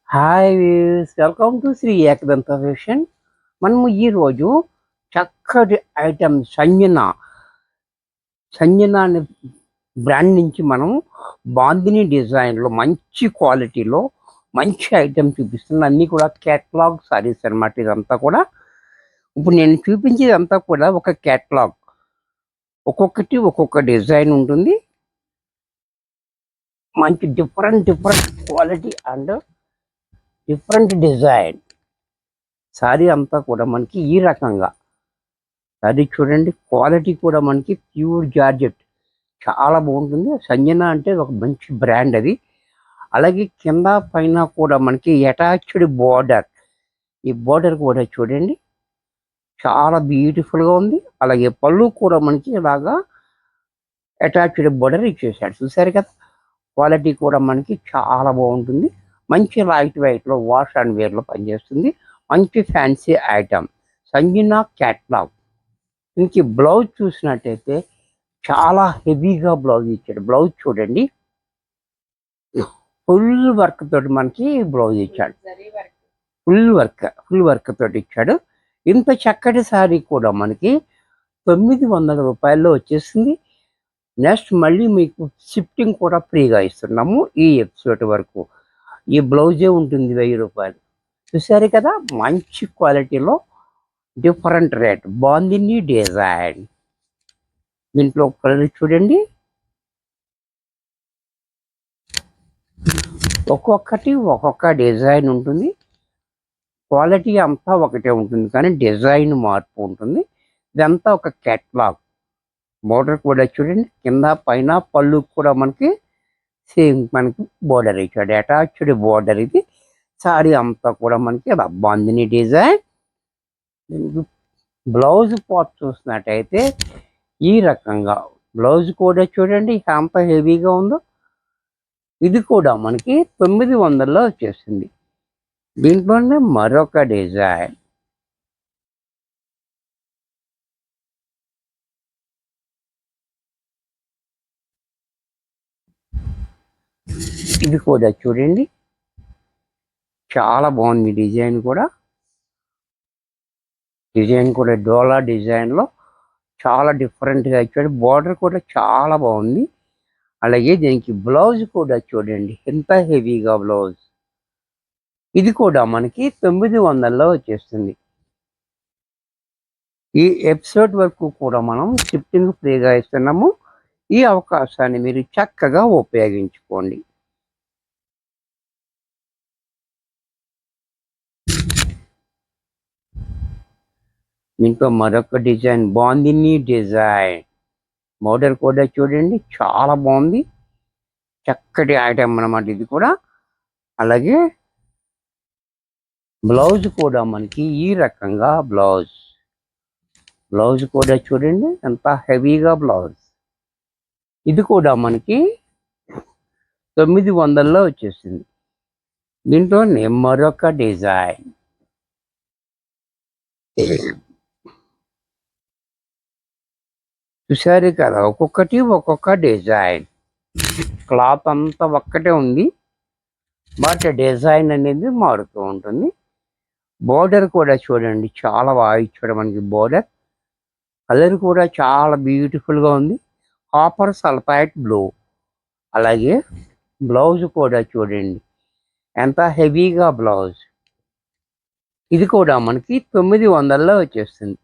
Hi views, welcome to Shri Ekadanta fashion. మనము ఈరోజు చక్కటి ఐటమ్ సంజన అనే బ్రాండ్ నుంచి మనం బాందిని డిజైన్లో మంచి క్వాలిటీలో మంచి ఐటమ్ చూపిస్తున్నాను. అన్నీ కూడా క్యాటలాగ్ సారీస్ అనమాట. ఇదంతా కూడా ఇప్పుడు నేను చూపించేదంతా కూడా ఒక క్యాటలాగ్. ఒక్కొక్కటి ఒక్కొక్క డిజైన్ ఉంటుంది. మంచి different quality and different design sorry అంతా కూడా మనకి ఈ రకంగా. సారీ చూడండి, క్వాలిటీ కూడా మనకి ప్యూర్ జార్జెట్ చాలా బాగుంటుంది. సంజన అంటే ఒక మంచి బ్రాండ్ అది. అలాగే కింద పైన కూడా మనకి అటాచ్డ్ బార్డర్, ఈ బార్డర్ కూడా చూడండి చాలా బ్యూటిఫుల్గా ఉంది. అలాగే పళ్ళు కూడా మనకి ఇలాగా అటాచ్డ్ బార్డర్ ఇచ్చేసాడు, చూసారు కదా. క్వాలిటీ కూడా మనకి చాలా బాగుంటుంది. మంచి లైట్ వెయిట్లో వాష్ అండ్ వేర్లో పనిచేస్తుంది. మంచి ఫ్యాన్సీ ఐటమ్ సంజన క్యాట్లాగ్. ఇంక బ్లౌజ్ చూసినట్టయితే చాలా హెవీగా బ్లౌజ్ ఇచ్చాడు. బ్లౌజ్ చూడండి, ఫుల్ వర్క్ తోటి మనకి బ్లౌజ్ ఇచ్చాడు. ఫుల్ వర్క్ తోటి ఇచ్చాడు. ఇంత చక్కటి సారీ కూడా మనకి 900 రూపాయల్లో వచ్చేసింది. నెక్స్ట్ మళ్ళీ మీకు షిఫ్టింగ్ కూడా ఫ్రీగా ఇస్తున్నాము ఈ ఎపిసోడ్ వరకు. ఈ బ్లౌజే ఉంటుంది 1000 రూపాయలు. చూసారు కదా, మంచి క్వాలిటీలో డిఫరెంట్ రేట్ బాందిని డిజైన్. దీంట్లో కలర్ చూడండి, ఒక్కొక్కటి ఒక్కొక్క డిజైన్ ఉంటుంది. క్వాలిటీ అంతా ఒకటే ఉంటుంది కానీ డిజైన్ మార్పు ఉంటుంది. ఇదంతా ఒక క్యాట్లాగ్. బోర్డర్ కూడా చూడండి, కింద పైన పళ్ళు కూడా మనకి సేమ్ మనకి బోర్డర్ ఇచ్చాడు. అటాచ్డ్ బోర్డర్ ఇది. సారీ అంతా కూడా మనకి బాందిని డిజైన్. బ్లౌజ్ పార్ట్ చూసినట్టయితే ఈ రకంగా బ్లౌజ్ కూడా చూడండి ఎంత హెవీగా ఉందో. ఇది కూడా మనకి 900లో వచ్చేసింది. దీంట్లోనే మరొక డిజైన్. ఇది కూడా చూడండి చాలా బాగుంది. డిజైన్ కూడా డోలా డిజైన్లో చాలా డిఫరెంట్గా ఇచ్చాడు. బార్డర్ కూడా చాలా బాగుంది. అలాగే దీనికి బ్లౌజ్ కూడా చూడండి ఎంత హెవీగా బ్లౌజ్. ఇది కూడా మనకి 900లో వచ్చేస్తుంది. ఈ ఎపిసోడ్ వరకు కూడా మనం షిఫ్టింగ్ ఫ్రీగా ఇస్తున్నాము. ఈ అవకాశాన్ని మీరు చక్కగా ఉపయోగించుకోండి. దీంట్లో మరొక డిజైన్ బాందిని డిజైన్. మోడల్ కూడా చూడండి చాలా బాగుంది. చక్కటి ఐటమ్ అన్నమాట ఇది కూడా. అలాగే బ్లౌజ్ కూడా మనకి ఈ రకంగా బ్లౌజ్ కూడా చూడండి ఎంత హెవీగా బ్లౌజ్. ఇది కూడా మనకి 900లో వచ్చేసింది. దీంట్లో మరొక డిజైన్. చూసారు కదా, ఒక్కొక్కటి ఒక్కొక్క డిజైన్. క్లాత్ అంతా ఒక్కటే ఉంది, బట్ డిజైన్ అనేది మారుతూ ఉంటుంది. బోర్డర్ కూడా చూడండి చాలా బాగా ఇచ్చాడు మనకి బోర్డర్. కలర్ కూడా చాలా బ్యూటిఫుల్గా ఉంది, కాపర్ సల్ఫైట్ బ్లూ. అలాగే బ్లౌజ్ కూడా చూడండి ఎంత హెవీగా బ్లౌజ్. ఇది కూడా మనకి 900లో వచ్చేస్తుంది.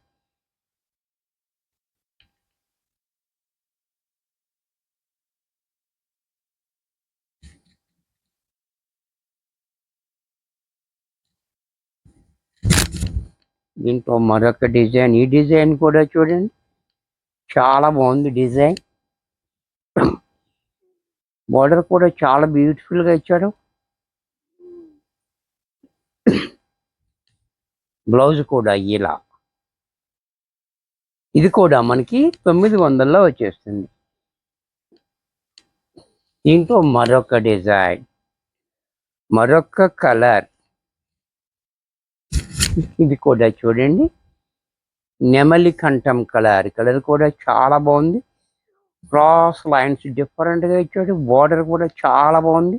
దీంట్లో మరొక డిజైన్. ఈ డిజైన్ కూడా చూడండి చాలా బాగుంది డిజైన్. బోర్డర్ కూడా చాలా బ్యూటిఫుల్గా ఇచ్చాడు. బ్లౌజ్ కూడా ఇలా. ఇది కూడా మనకి 900లో వచ్చేస్తుంది. దీంట్లో మరొక డిజైన్, మరొక కలర్. ఇది కూడా చూడండి నెమలి కంఠం కలర్ కూడా చాలా బాగుంది. క్రాస్ లైన్స్ డిఫరెంట్గా ఇచ్చాడు. బోర్డర్ కూడా చాలా బాగుంది.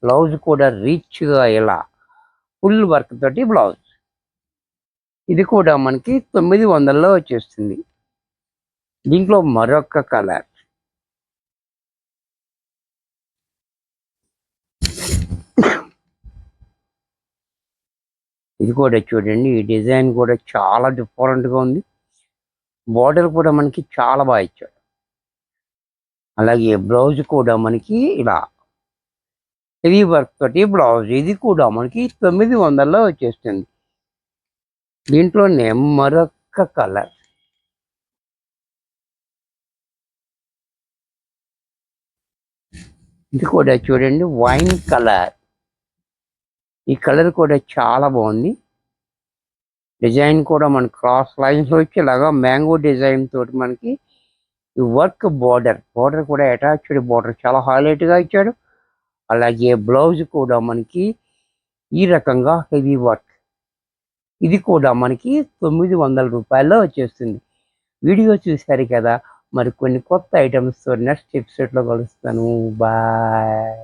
బ్లౌజ్ కూడా రిచ్గా ఇలా ఫుల్ వర్క్ తోటి బ్లౌజ్. ఇది కూడా మనకి 900లో వచ్చేస్తుంది. దీంట్లో మరొక కలర్, ఇది కూడా చూడండి. ఈ డిజైన్ కూడా చాలా డిఫరెంట్గా ఉంది. బార్డర్ కూడా మనకి చాలా బాగా ఇచ్చాడు. అలాగే బ్లౌజ్ కూడా మనకి ఇలా హెవీ వర్క్ తోటి బ్లౌజ్. ఇది కూడా మనకి 900లో వచ్చేస్తుంది. దీంట్లోనే మరొక కలర్, ఇది కూడా చూడండి వైన్ కలర్. ఈ కలర్ కూడా చాలా బాగుంది. డిజైన్ కూడా మన క్రాస్ లైన్స్ వచ్చి ఇలాగా మ్యాంగో డిజైన్ తోటి మనకి ఈ వర్క్ బార్డర్ కూడా అటాచ్డ్ బార్డర్ చాలా హైలైట్గా ఇచ్చాడు. అలాగే బ్లౌజ్ కూడా మనకి ఈ రకంగా హెవీ వర్క్. ఇది కూడా మనకి 900 రూపాయల్లో వచ్చేస్తుంది. వీడియో చూశారు కదా, మరి కొన్ని కొత్త ఐటమ్స్తో నెక్స్ట్ ఎపిసోడ్లో కలుస్తాను. బాయ్.